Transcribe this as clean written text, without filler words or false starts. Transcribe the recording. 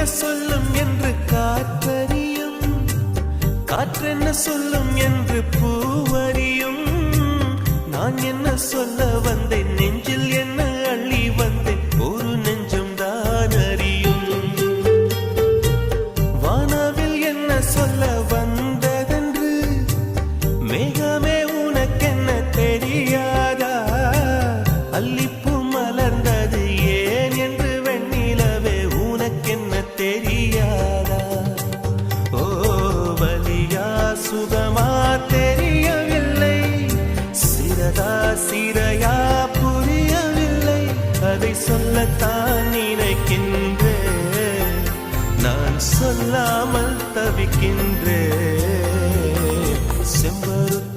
சொல்லும் என்று காற்றறியும், காற்றென்ன சொல்லும் என்று பூவறியும். நான் என்ன சொல்ல வந்தேன், நெஞ்சில் என்ன அள்ளி வந்தேன், ஒரு நெஞ்சம் தான் அறியும். வானவில் என்ன சொல்ல வந்ததென்று மேகமே உனக்கென்ன தெரியாதா? அல்லிப்பூ மலர்ந்தது ஏன் என்று வெண்ணிலவே உனக்கென்ன தெரியாதா? ஓ வலியா சுகமா தெரியவில்லை, சிறதா சிறையா புரியவில்லை. அதை சொல்லத்தான் நினைக்கின்றேன், நான் சொல்லாமல் தவிக்கின்றேன். செம்பருத்தி